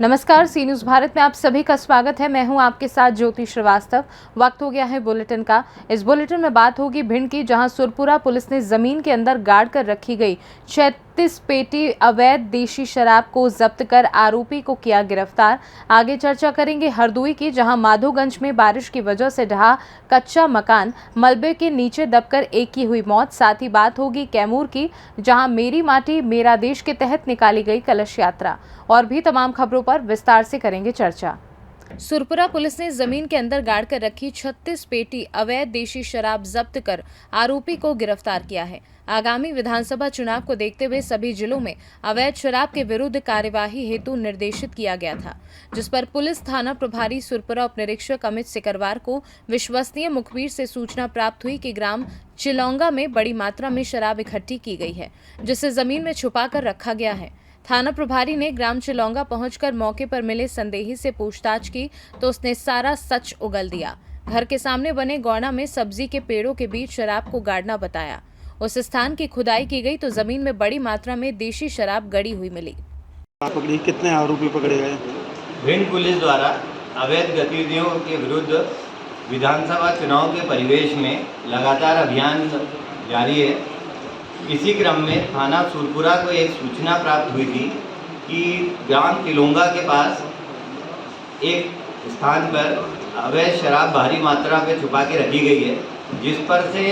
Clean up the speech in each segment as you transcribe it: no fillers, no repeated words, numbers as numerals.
नमस्कार, सी न्यूज़ भारत में आप सभी का स्वागत है। मैं हूं आपके साथ ज्योति श्रीवास्तव। वक्त हो गया है बुलेटिन का। इस बुलेटिन में बात होगी भिंड की, जहां सुरपुरा पुलिस ने जमीन के अंदर गाड़ कर रखी गई 36 पेटी अवैध देशी शराब को जब्त कर आरोपी को किया गिरफ्तार। आगे चर्चा करेंगे हरदोई की, जहां माधोगंज में बारिश की वजह से ढहा कच्चा मकान, मलबे के नीचे दबकर एक की हुई मौत। साथ ही बात होगी कैमूर की, जहां मेरी माटी मेरा देश के तहत निकाली गई कलश यात्रा। और भी तमाम खबरों पर विस्तार से करेंगे चर्चा। सुरपुरा पुलिस ने जमीन के अंदर गाड़ कर रखी 36 पेटी अवैध देशी शराब जब्त कर आरोपी को गिरफ्तार किया है। आगामी विधानसभा चुनाव को देखते हुए सभी जिलों में अवैध शराब के विरुद्ध कार्यवाही हेतु निर्देशित किया गया था, जिस पर पुलिस थाना प्रभारी सुरपुरा उप निरीक्षक अमित सिकरवार को विश्वसनीय मुखबिर से सूचना प्राप्त हुई कि ग्राम चिलौंगा में बड़ी मात्रा में शराब इकट्ठी की गई है, जिसे जमीन में छुपा कर रखा गया है। थाना प्रभारी ने ग्राम चिलौंगा पहुंचकर मौके पर मिले संदेही से पूछताछ की तो उसने सारा सच उगल दिया। घर के सामने बने गौड़ा में सब्जी के पेड़ों के बीच शराब को गाड़ना बताया। उस स्थान की खुदाई की गई तो जमीन में बड़ी मात्रा में देशी शराब गड़ी हुई मिली। पकड़ी, कितने आरोपी पकड़े गए? भिंड पुलिस द्वारा अवैध गतिविधियों के विरुद्ध विधानसभा चुनाव के परिवेश में लगातार अभियान जारी है। इसी क्रम में थाना सुरपुरा को एक सूचना प्राप्त हुई थी कि ग्राम तिलोंगा के पास एक स्थान पर अवैध शराब भारी मात्रा में छुपा के रखी गई है, जिस पर से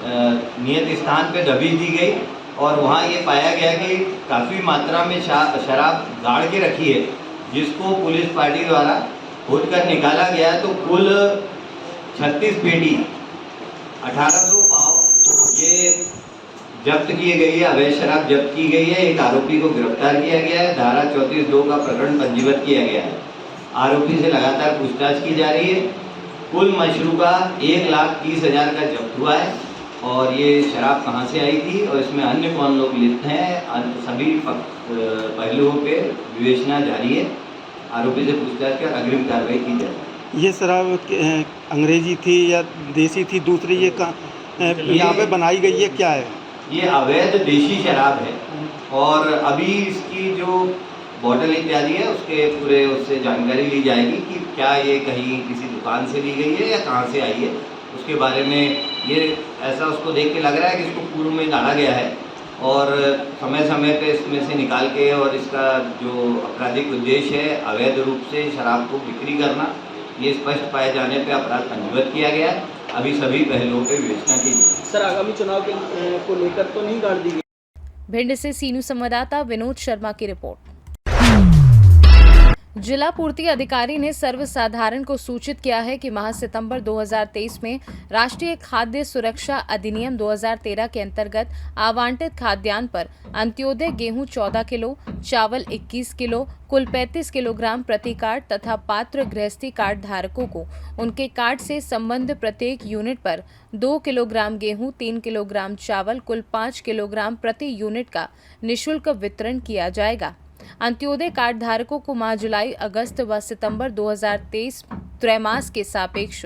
नियत स्थान पर दबिश दी गई और वहाँ ये पाया गया कि काफ़ी मात्रा में शराब गाड़ के रखी है, जिसको पुलिस पार्टी द्वारा खोद कर निकाला गया। तो कुल 36 पेटी 1800 पाव ये जब्त किए गई है, अवैध शराब जब्त की गई है। एक आरोपी को गिरफ्तार किया गया है। धारा 34(2) का प्रकरण पंजीबद्ध किया गया है। आरोपी से लगातार पूछताछ की जा रही है। कुल मशरूका 1,30,000 का जब्त हुआ है और ये शराब कहां से आई थी और इसमें अन्य कौन लोग लिप्त हैं, सभी पहलुओं पे विवेचना जारी है। आरोपी से पूछताछ कर अग्रिम कार्रवाई की जाए। ये शराब अंग्रेजी थी या देसी थी? दूसरी ये यहाँ पे बनाई गई है, क्या है? ये अवैध देशी शराब है और अभी इसकी जो बॉटल इत्यादि है उसके पूरे उससे जानकारी ली जाएगी कि क्या ये कहीं किसी दुकान से ली गई है या कहाँ से आई है। उसके बारे में ये ऐसा उसको देख के लग रहा है कि इसको पूर्व में गाड़ा गया है और समय समय पे इसमें से निकाल के, और इसका जो आपराधिक उद्देश्य है अवैध रूप से शराब को बिक्री करना, ये स्पष्ट पाए जाने पे अपराध पंजीबद्ध किया गया है। अभी सभी पहलुओं पे विवेचना की। सर, आगामी चुनाव को लेकर तो नहीं गाड़ दी गई? भिंड से सी न्यूज़ संवाददाता विनोद शर्मा की रिपोर्ट। जिला पूर्ति अधिकारी ने सर्वसाधारण को सूचित किया है कि माह सितंबर 2023 में राष्ट्रीय खाद्य सुरक्षा अधिनियम 2013 के अंतर्गत आवंटित खाद्यान्न पर अंत्योदय गेहूं 14 किलो, चावल 21 किलो, कुल 35 किलोग्राम प्रति कार्ड तथा पात्र गृहस्थी कार्ड धारकों को उनके कार्ड से संबद्ध प्रत्येक यूनिट पर 2 किलोग्राम गेहूं, 3 किलोग्राम चावल, कुल 5 किलोग्राम प्रति यूनिट का निःशुल्क वितरण किया जाएगा। अंत्योदय कार्ड धारकों को माह जुलाई, अगस्त व सितंबर 2023 त्रैमास के सापेक्ष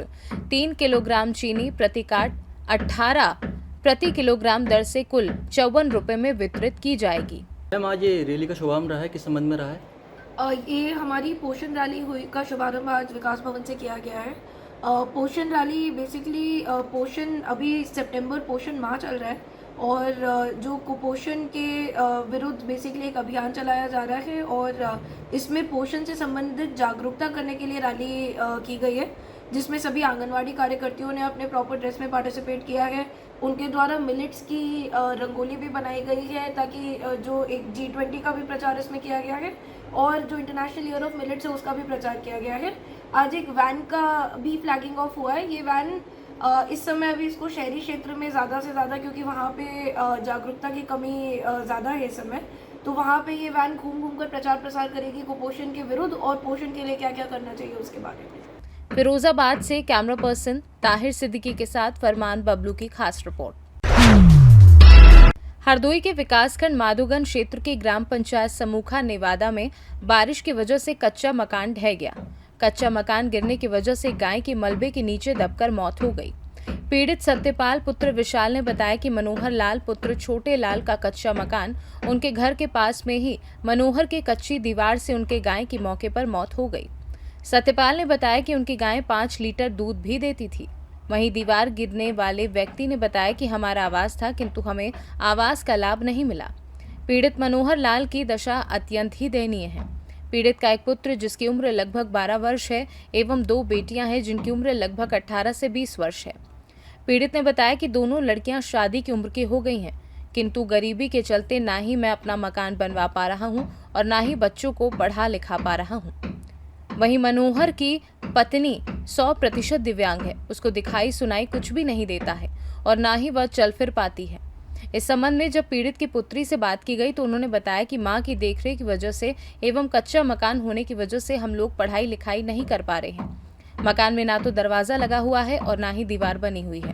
3 किलोग्राम चीनी प्रति कार्ड 18 प्रति किलोग्राम दर से कुल 54 रुपए में वितरित की जाएगी। मैम, आज ये रैली का शुभारंभ रहा है, किस संबंध में रहा है? ये हमारी पोषण रैली हुई का शुभारंभ आज विकास भवन से किया गया है। पोषण रैली बेसिकली पोषण, अभी सितंबर पोषण माह चल रहा है और जो कुपोषण के विरुद्ध बेसिकली एक अभियान चलाया जा रहा है और इसमें पोषण से संबंधित जागरूकता करने के लिए रैली की गई है, जिसमें सभी आंगनवाड़ी कार्यकर्तियों ने अपने प्रॉपर ड्रेस में पार्टिसिपेट किया है। उनके द्वारा मिलेट्स की रंगोली भी बनाई गई है ताकि जो एक G20 का भी प्रचार इसमें किया गया है और जो इंटरनेशनल ईयर ऑफ मिलेट्स है उसका भी प्रचार किया गया है। आज एक वैन का भी फ्लैगिंग ऑफ हुआ है। ये वैन इस समय अभी इसको शहरी क्षेत्र में ज़्यादा से ज़्यादा, क्योंकि वहाँ पे जागरूकता की कमी ज़्यादा है इस समय, तो वहाँ पे ये वैन घूम घूम कर प्रचार प्रसार करेगी कुपोषण के विरुद्ध और पोषण के लिए क्या क्या करना चाहिए उसके बारे में। फिरोजाबाद से कैमरा पर्सन ताहिर सिद्दीकी के साथ फरमान बबलू की खास रिपोर्ट। हरदोई के विकासखंड माधोगंज क्षेत्र के ग्राम पंचायत समूखा नेवादा में बारिश की वजह से कच्चा मकान ढह गया। कच्चा मकान गिरने की वजह से गाय के मलबे के नीचे दबकर मौत हो गई। पीड़ित सत्यपाल पुत्र विशाल ने बताया कि मनोहर लाल पुत्र छोटे लाल का कच्चा मकान उनके घर के पास में ही मनोहर के कच्ची दीवार से उनके गाय की मौके पर मौत हो गई। सत्यपाल ने बताया कि उनकी गाय 5 लीटर दूध भी देती थी। वहीं दीवार गिरने वाले व्यक्ति ने बताया कि हमारा आवास था, किंतु हमें आवास का लाभ नहीं मिला। पीड़ित मनोहर लाल की दशा अत्यंत ही दयनीय है। पीड़ित का एक पुत्र जिसकी उम्र लगभग 12 वर्ष है एवं 2 बेटियां हैं जिनकी उम्र लगभग 18 से 20 वर्ष है। पीड़ित ने बताया कि दोनों लड़कियां शादी की उम्र की हो गई हैं, किंतु गरीबी के चलते ना ही मैं अपना मकान बनवा पा रहा हूं और ना ही बच्चों को पढ़ा लिखा पा रहा हूं। वहीं मनोहर की पत्नी 100% दिव्यांग है, उसको दिखाई सुनाई कुछ भी नहीं देता है और ना ही वह चल फिर पाती है। इस संबंध में जब पीड़ित की पुत्री से बात की गई तो उन्होंने बताया कि मां की देखरेख की वजह से एवं कच्चा मकान होने की वजह से हम लोग पढ़ाई लिखाई नहीं कर पा रहे हैं। मकान में ना तो दरवाजा लगा हुआ है और ना ही दीवार बनी हुई है,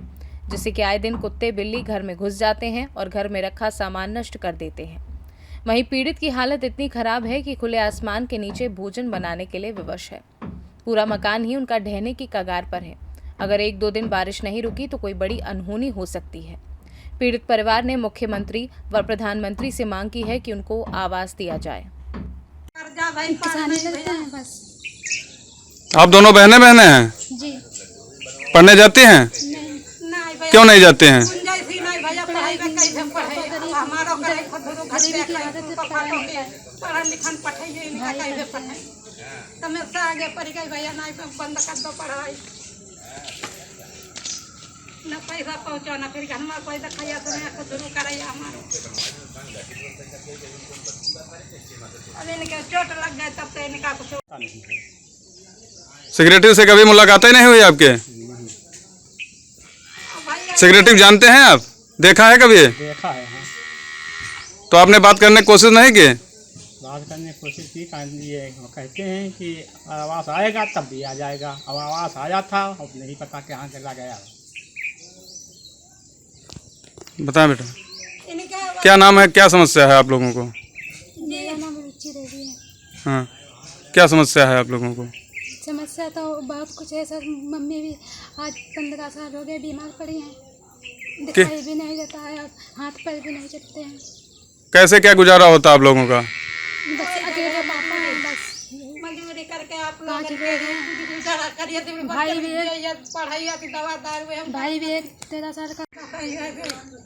जिससे कि आए दिन कुत्ते बिल्ली घर में घुस जाते हैं और घर में रखा सामान नष्ट कर देते हैं। वहीं पीड़ित की हालत इतनी खराब है कि खुले आसमान के नीचे भोजन बनाने के लिए विवश है। पूरा मकान ही उनका ढहने की कगार पर है। अगर 1-2 दिन बारिश नहीं रुकी तो कोई बड़ी अनहोनी हो सकती है। पीड़ित परिवार ने मुख्यमंत्री व प्रधानमंत्री से मांग की है कि उनको आवास दिया जाए। आप दोनों बहने हैं? जी। पढ़ने जाती हैं? क्यों नहीं जाते हैं? न पैसा पहुँचा न फिर हमारा पैसा खाया तो नहीं शुरू कराया हमारा। अब इनके चोट लग गए तब तो इनका कुछ। सेक्रेटरी से कभी मुलाकात ही नहीं हुई आपके? सेक्रेटरी जानते हैं आप? देखा है कभी? देखा है हाँ। तो आपने बात करने की कोशिश नहीं की? बात करने की कोशिश की, ये कहते हैं कि आवास आएगा तब भी आ जाएगा। अब आवास आया था, अब नहीं पता कहाँ चला गया। बताएं बेटा, क्या नाम है, क्या समस्या है आप लोगों को? मेरा नाम रुचि देवी है। हाँ, क्या समस्या है आप लोगों को? समस्या तो बहुत कुछ है सर। मम्मी भी आज 15 साल हो गए बीमार पड़ी हैं, दिखाई भी नहीं देता है, अब हाथ पैर भी नहीं चलते हैं। कैसे क्या गुजारा होता है आप लोगों का? बस अकेले पापा है, बस मजदूरी करके आप लोग गुजारा करिए। भाई भी भाई भी 13 साल का।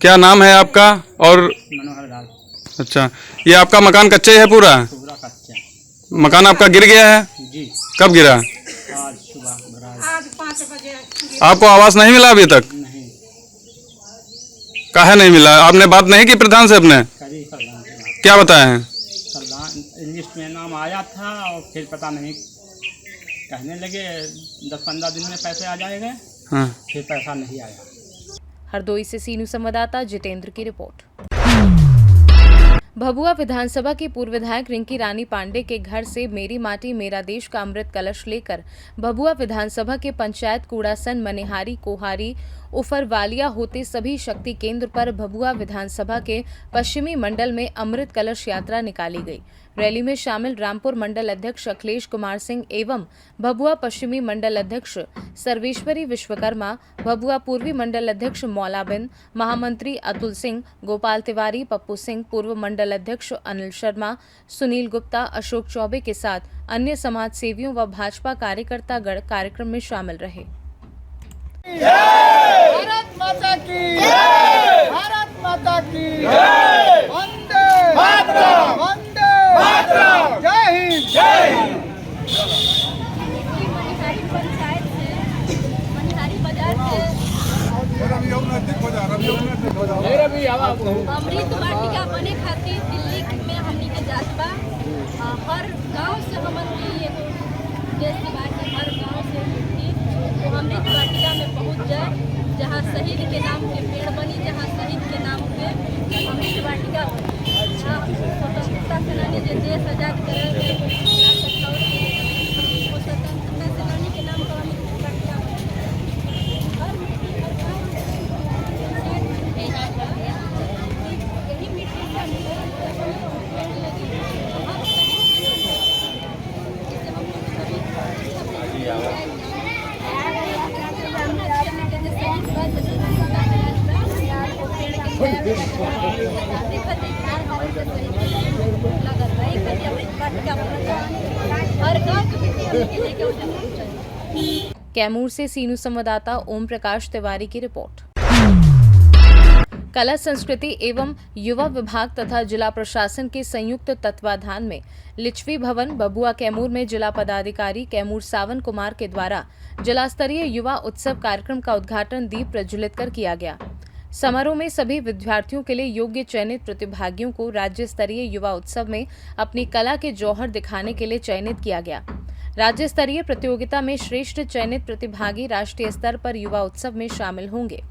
क्या नाम है आपका? और मनोहर लाल। अच्छा, ये आपका मकान कच्चा ही है पूरा? पूरा कच्चा। मकान आपका गिर गया है? जी। कब गिरा? आज सुबह। आज 5 बजे। आपको आवास नहीं मिला अभी तक? नहीं। काहे नहीं मिला? आपने बात नहीं की प्रधान से अपने? करी प्रधान से बात। क्या बताए हैं? प्रधान लिस्ट में नाम आया था और फिर पता नहीं कहने लगे 10-15 दिन में पैसे आ जाएंगे। हाँ। फिर पैसा नहीं आया। हरदोई से सीनू संवाददाता जितेंद्र की रिपोर्ट। भभुआ विधानसभा की पूर्व विधायक रिंकी रानी पांडे के घर से मेरी माटी मेरा देश का अमृत कलश लेकर भभुआ विधानसभा के पंचायत कूड़ासन, मनिहारी, कोहारी, उफरवालिया होते सभी शक्ति केंद्र पर भभुआ विधानसभा के पश्चिमी मंडल में अमृत कलश यात्रा निकाली गई। रैली में शामिल रामपुर मंडल अध्यक्ष अखिलेश कुमार सिंह एवं भभुआ पश्चिमी मंडल अध्यक्ष सर्वेश्वरी विश्वकर्मा, भभुआ पूर्वी मंडल अध्यक्ष मौलाबिन, महामंत्री अतुल सिंह, गोपाल तिवारी, पप्पू सिंह, पूर्व मंडल अध्यक्ष अनिल शर्मा, सुनील गुप्ता, अशोक चौबे के साथ अन्य समाज सेवियों व भाजपा कार्यकर्ता गण कार्यक्रम में शामिल रहे। भारत माता की जय! भारत माता की जय! वंदे मातरम! वंदे मातरम! जय हिंद! जय हिंद! मनिहारी पंचायत से, मनिहारी बाजार से अमृत वाटिका बने खातिर दिल्ली में हमनी के जात बा। हर गांव से हमन के देश के बाहर हर गांव से तो अमृत वाटिका में पहुंच जाए, जहां शहीद के नाम के पेड़ बनी, जहां शहीद के नाम पे अमृत वाटिका स्वतंत्रता सेनानी जो देश आजाद करे वो स्वतंत्रता सेनानी के नाम पर अमृत वाटिका यही मिट्टी से हर गाँव के बेटी हमने के लेके उधर पहुंचे। कैमूर से सीनू संवाददाता ओम प्रकाश तिवारी की रिपोर्ट। कला संस्कृति एवं युवा विभाग तथा जिला प्रशासन के संयुक्त तत्वाधान में लिच्छवी भवन बबुआ कैमूर में जिला पदाधिकारी कैमूर सावन कुमार के द्वारा जिला स्तरीय युवा उत्सव कार्यक्रम का उद्घाटन दीप प्रज्वलित कर किया गया। समारोह में सभी विद्यार्थियों के लिए योग्य चयनित प्रतिभागियों को राज्य स्तरीय युवा उत्सव में अपनी कला के जौहर दिखाने के लिए चयनित किया गया। राज्य स्तरीय प्रतियोगिता में श्रेष्ठ चयनित प्रतिभागी राष्ट्रीय स्तर पर युवा उत्सव में शामिल होंगे।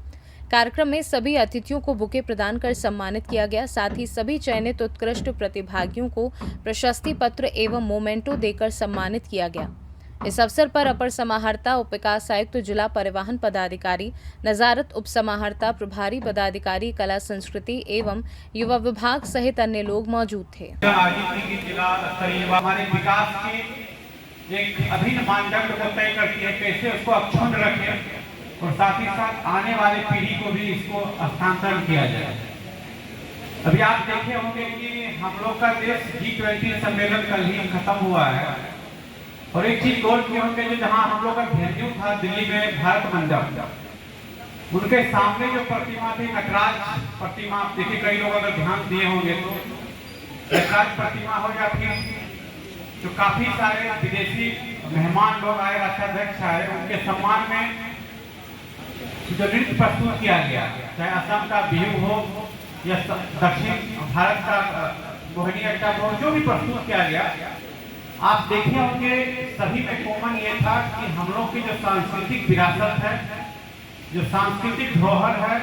कार्यक्रम में सभी अतिथियों को बुके प्रदान कर सम्मानित किया गया। साथ ही सभी चयनित उत्कृष्ट प्रतिभागियों को प्रशस्ति पत्र एवं मोमेंटो देकर सम्मानित किया गया। इस अवसर पर अपर समाहर्ता उप विकास आयुक्त जिला परिवहन पदाधिकारी नजारत उप समाहर्ता प्रभारी पदाधिकारी कला संस्कृति एवं युवा विभाग सहित अन्य लोग मौजूद थे। जिला स्तरीय हमारे विकास के एक अभिन्न मानदंड को तय करती है, कैसे उसको अक्षुण्ण रखें और साथ ही साथ आने वाले पीढ़ी को भी इसको हस्तांतरण किया जाए। अभी आप देखे होंगे कि हम लोग का देश G20 सम्मेलन कल ही खत्म हुआ है और एक चीज गौर किए होंगे जो जहां हम लोग का वेन्यू था दिल्ली में भारत मंडप, उनके सामने जो प्रतिमा थी नटराज प्रतिमा, आप देखिए कई लोग अगर ध्यान दिए होंगे तो नटराज प्रतिमा हो या फिर जो काफी सारे विदेशी मेहमान लोग आए, राष्ट्राध्यक्ष आए, उनके सम्मान में जो नृत्य प्रस्तुत किया गया, चाहे असम का बिहू हो या दक्षिण भारत का मोहिनी अट्टम हो, जो भी प्रस्तुत किया गया, आप देखे होंगे सभी में कॉमन ये था कि हम लोग की जो सांस्कृतिक विरासत है, जो सांस्कृतिक धरोहर है,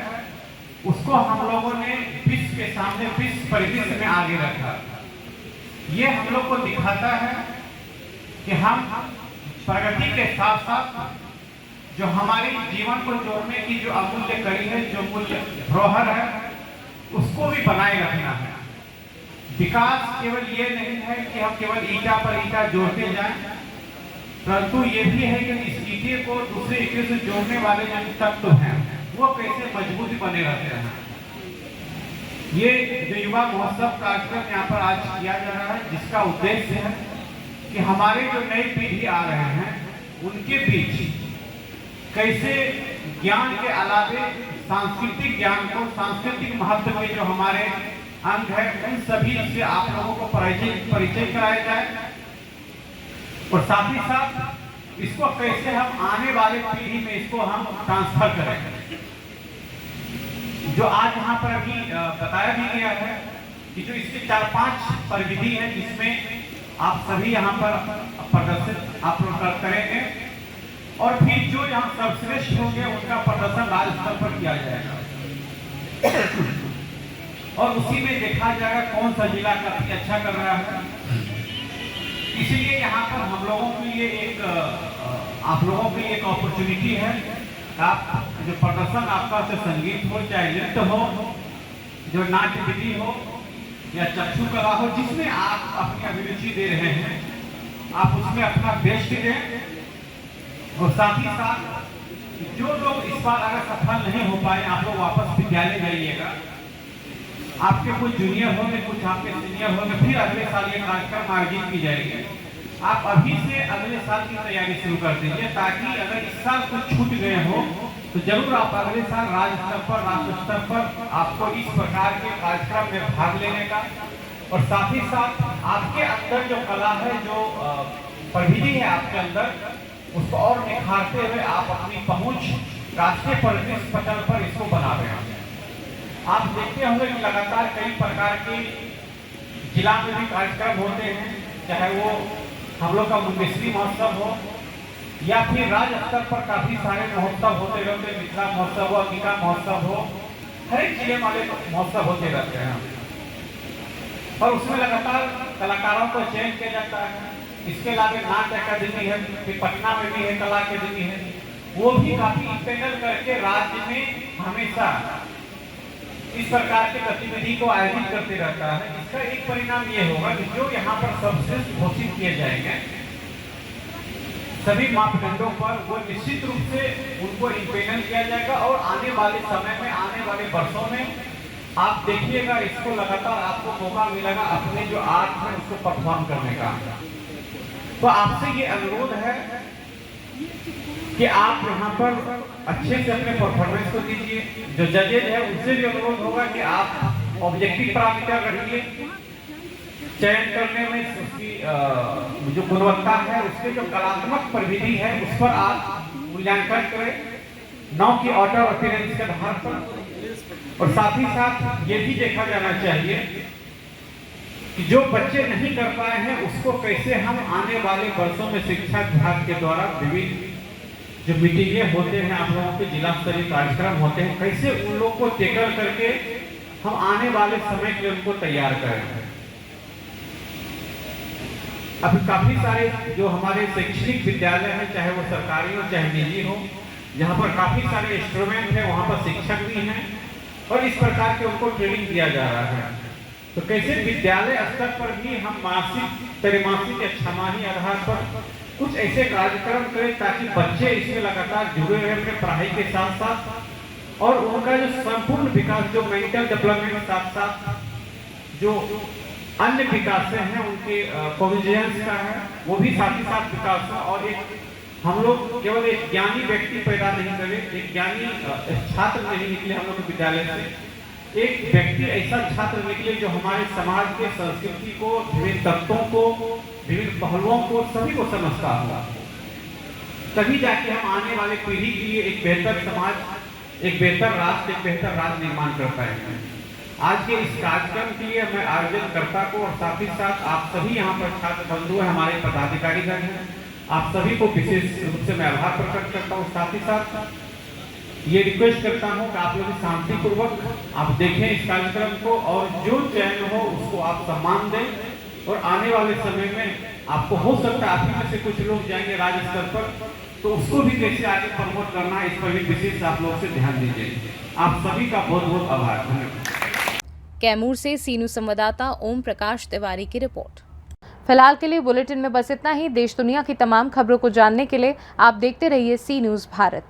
उसको हम लोगों ने विश्व के सामने, विश्व परिदृश्य में आगे रखा। ये हम लोग को दिखाता है कि हम प्रगति के साथ साथ जो हमारे जीवन को जोड़ने की जो अमूल्य कड़ी है, जो मूल्य धरोहर है, उसको भी बनाए रखना है। विकास केवल ये नहीं है कि हम केवल ईंटा पर ईंटा जोड़ते जाएं, परंतु ये भी है कि इस ईंटे को दूसरे ईंटे से जोड़ने वाले जो तत्व हैं वो कैसे मजबूत बने रहते हैं। ये जो युवा महोत्सव कार्यक्रम यहाँ पर आज किया जा रहा है, जिसका उद्देश्य है कि हमारे जो नई पीढ़ी आ रहे हैं उनके बीच कैसे ज्ञान के अलावे सांस्कृतिक ज्ञान को, सांस्कृतिक महत्व के जो हमारे अंग है, उन सभी से आप लोगों को परिचय कराया जाए और साथ ही साथ इसको कैसे हम आने वाले पीढ़ी में इसको हम ट्रांसफर करें। जो आज यहाँ पर अभी बताया भी गया है कि जो इसके 4-5 परिविधि हैं, जिसमें आप सभी यहाँ पर प्रदर्शित आप लोग करेंगे और फिर जो यहाँ सर्वश्रेष्ठ होंगे उनका प्रदर्शन राज्य स्तर पर किया जाएगा और उसी में देखा जाएगा कौन सा जिला काफी अच्छा कर रहा है। इसलिए यहाँ पर हम लोगों के लिए एक आप लोगों के लिए एक अपॉर्चुनिटी है। आप जो प्रदर्शन आपका से संगीत हो, चाहे नृत्य हो, जो नाट्य विधि हो या चक्षु कला हो, जिसमें आप अपनी अभिरुचि दे रहे हैं, आप उसमें अपना बेस्ट दें और साथ ही साथ जो लोग इस बार अगर सफल नहीं हो पाए, आप लोग वापस विद्यालय जाइएगा। आपके कुछ जूनियर होंगे, कुछ आपके सीनियर होंगे, फिर अगले साल ये कार्यक्रम आयोजित की जाएगी। आप अभी से अगले साल की तैयारी शुरू कर दीजिए, ताकि अगर इस साल कुछ छूट गए हो तो जरूर आप अगले साल राज्य स्तर पर, राष्ट्र स्तर पर आपको इस प्रकार के कार्यक्रम में भाग लेने का और साथ ही साथ आपके अंदर जो कला है, जो प्रविधि है आपके अंदर, उसको और निखारते हुए आप अपनी पहुंच राष्ट्रीय परिदृश्य पटल पर इसको बना रहे हैं। आप देखते होंगे कि लगातार कई प्रकार के जिला में भी कार्यक्रम होते हैं, चाहे वो हम लोग का मुंडेश्वरी महोत्सव हो या फिर राज्य स्तर पर काफी सारे महोत्सव होते रहते हैं। मिथिला महोत्सव हो, अंगिका महोत्सव हो, हर एक जिले वाले महोत्सव होते रहते हैं और उसमें लगातार कलाकारों को चयन किया जाता है। इसके अलावा नाट्य अकादमी है, फिर पटना में भी है कला अकादमी है, वो भी काफी पैनल करके राज्य में हमेशा इस प्रकार के गतिविधि को आयोजित करते रहता है। इसका एक परिणाम ये होगा कि जो यहाँ पर सर्वश्रेष्ठ घोषित किए जाएंगे सभी मापदंडों पर, वो निश्चित रूप से उनको इम्पेनल किया जाएगा और आने वाले समय में, आने वाले वर्षों में आप देखिएगा, इसको लगातार आपको मौका मिलेगा अपने जो आर्ट है उसको परफॉर्म करने का। तो आपसे ये अनुरोध है कि आप यहाँ पर अच्छे से अपने परफॉर्मेंस को दीजिए। जो जजेज है उनसे भी अनुरोध होगा कि आप ऑब्जेक्टिव पैरामीटर रखिए, चयन करने में उसकी जो गुणवत्ता है, उसके जो कलात्मक प्रविधि है उस पर आप मूल्यांकन करें, न कि ऑर्डर अपीयरेंस के आधार पर। और साथ ही साथ ये भी देखा जाना चाहिए कि जो बच्चे नहीं कर पाए हैं उसको कैसे हम आने वाले वर्षों में शिक्षा विभाग के द्वारा विभिन्न जो मीटिंगें होते हैं, आप लोगों के जिला स्तरीय कार्यक्रम होते हैं, कैसे उन लोग को टेकल करके हम आने वाले समय के लिए उनको तैयार करें। अभी काफी सारे जो हमारे शैक्षणिक विद्यालय हैं, चाहे वो सरकारी हो चाहे निजी हो, जहाँ पर काफी सारे इंस्ट्रूमेंट हैं, वहाँ पर शिक्षक भी हैं और इस प्रकार के उनको ट्रेनिंग दिया जा रहा है। तो कैसे विद्यालय स्तर पर भी हम मासिक, त्रैमासिक या छमाही आधार पर कुछ ऐसे कार्यक्रम करें ताकि बच्चे इसमें लगातार जुड़े रहे अपने पढ़ाई के साथ साथ, और उनका जो संपूर्ण विकास, जो मेंटल डेवलपमेंट के साथ साथ जो अन्य विकास हैं उनके कॉग्निजेंस का है वो भी साथ ही साथ विकास हो। और एक हम लोग केवल एक ज्ञानी व्यक्ति पैदा नहीं करें, एक ज्ञानी छात्र नहीं निकले हम लोग के विद्यालय से, एक व्यक्ति ऐसा छात्र निकले जो हमारे समाज के संस्कृति को, विभिन्न तत्वों को, विभिन्न पहलुओं को, सभी को समझता होगा। तभी जाके हम आने वाले पीढ़ी के लिए एक बेहतर समाज, एक बेहतर राष्ट्र, एक बेहतर राज्य निर्माण कर पाएंगे। आज के इस कार्यक्रम के लिए मैं आयोजनकर्ता को और साथ ही साथ आप सभी यहाँ पर छात्र बंधु हैं, हमारे पदाधिकारीगण हैं, आप सभी को विशेष रूप से मैं आभार प्रकट करता हूँ। साथ ही साथ ये रिक्वेस्ट करता हूँ कि आप लोग शांतिपूर्वक आप देखें इस कार्यक्रम को और जो चयन हो उसको आप सम्मान दें। और आने वाले समय में आपको हो सकता है आप ही में से कुछ लोग जाएंगे राज्य स्तर पर, तो उसको भी कैसे आगे प्रमोट करना है इस पर भी विशेष आप लोग से ध्यान दीजिए। आप सभी का बहुत बहुत आभार। धन्यवाद। कैमूर से सीनू संवाददाता ओम प्रकाश तिवारी की रिपोर्ट। फिलहाल के लिए बुलेटिन में बस इतना ही। देश दुनिया की तमाम खबरों को जानने के लिए आप देखते रहिए सी न्यूज़ भारत।